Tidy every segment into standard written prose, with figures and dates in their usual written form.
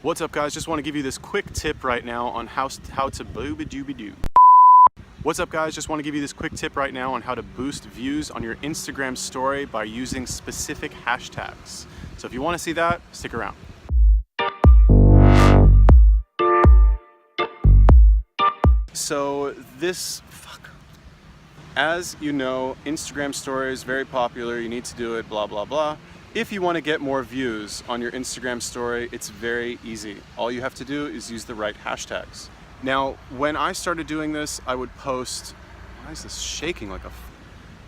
What's up, guys? Just want to give you this quick tip right now on how to booby-dooby-doo. What's up, guys? Just want to give you this quick tip right now on how to boost views on your Instagram story by using specific hashtags. So if you want to see that, stick around. So as you know, Instagram story is very popular. You need to do it, blah, blah, blah. If you want to get more views on your Instagram story, it's very easy. All you have to do is use the right hashtags. Now, when I started doing this, I would post, why is this shaking like a...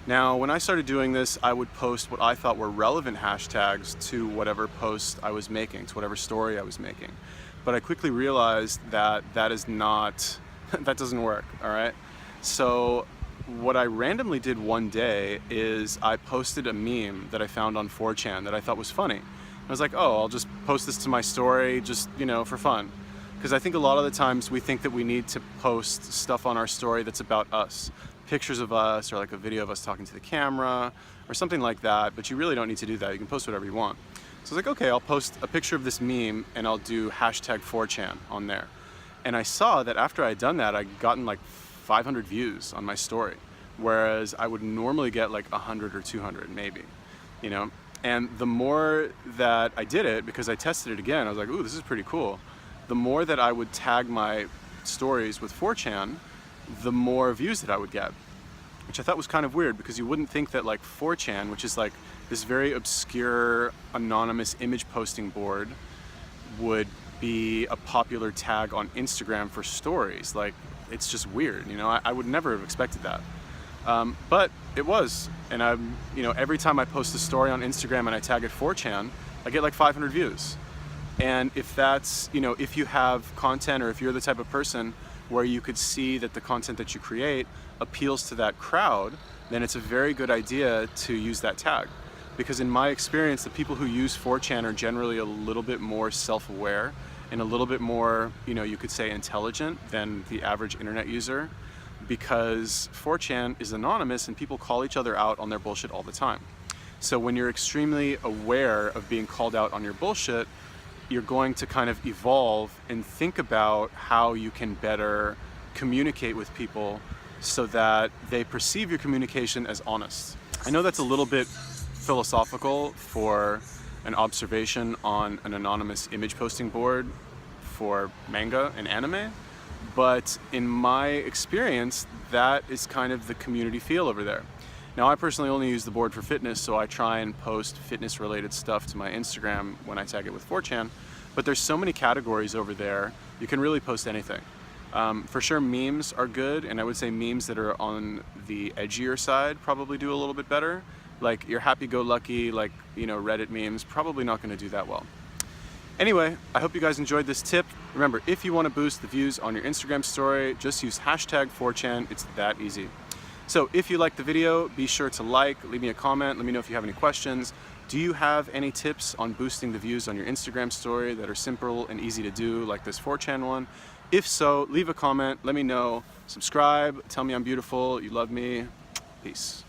Now, when I started doing this, I would post what I thought were relevant hashtags to whatever post I was making, to whatever story I was making. But I quickly realized that that doesn't work, all right? So what I randomly did one day is I posted a meme that I found on 4chan that I thought was funny. I was like, oh, I'll just post this to my story just, for fun. Because I think a lot of the times we think that we need to post stuff on our story that's about us. Pictures of us, or like a video of us talking to the camera, or something like that, but you really don't need to do that. You can post whatever you want. So I was like, okay, I'll post a picture of this meme and I'll do hashtag 4chan on there. And I saw that after I'd done that, I'd gotten like 500 views on my story, whereas I would normally get like 100 or 200 maybe, And the more that I did it, because I tested it again, I was like, ooh, this is pretty cool. The more that I would tag my stories with 4chan, the more views that I would get, which I thought was kind of weird, because you wouldn't think that like 4chan, which is like this very obscure anonymous image posting board, would be a popular tag on Instagram for stories. Like, it's just weird, I would never have expected that. But it was, and every time I post a story on Instagram and I tag it 4chan, I get like 500 views. And if that's, if you have content, or if you're the type of person where you could see that the content that you create appeals to that crowd, then it's a very good idea to use that tag. Because in my experience, the people who use 4chan are generally a little bit more self-aware and a little bit more, you could say intelligent than the average internet user, because 4chan is anonymous and people call each other out on their bullshit all the time. So when you're extremely aware of being called out on your bullshit, you're going to kind of evolve and think about how you can better communicate with people so that they perceive your communication as honest. I know that's a little bit philosophical for an observation on an anonymous image posting board for manga and anime, but in my experience, that is kind of the community feel over there. Now, I personally only use the board for fitness, so I try and post fitness related stuff to my Instagram when I tag it with 4chan, but there's so many categories over there, you can really post anything. For sure, memes are good, and I would say memes that are on the edgier side probably do a little bit better. Like your happy-go-lucky, Reddit memes, probably not going to do that well. Anyway, I hope you guys enjoyed this tip. Remember, if you want to boost the views on your Instagram story, just use hashtag 4chan. It's that easy. So if you liked the video, be sure to leave me a comment, let me know if you have any questions. Do you have any tips on boosting the views on your Instagram story that are simple and easy to do, like this 4chan one? If so, leave a comment, let me know. Subscribe, tell me I'm beautiful, you love me. Peace.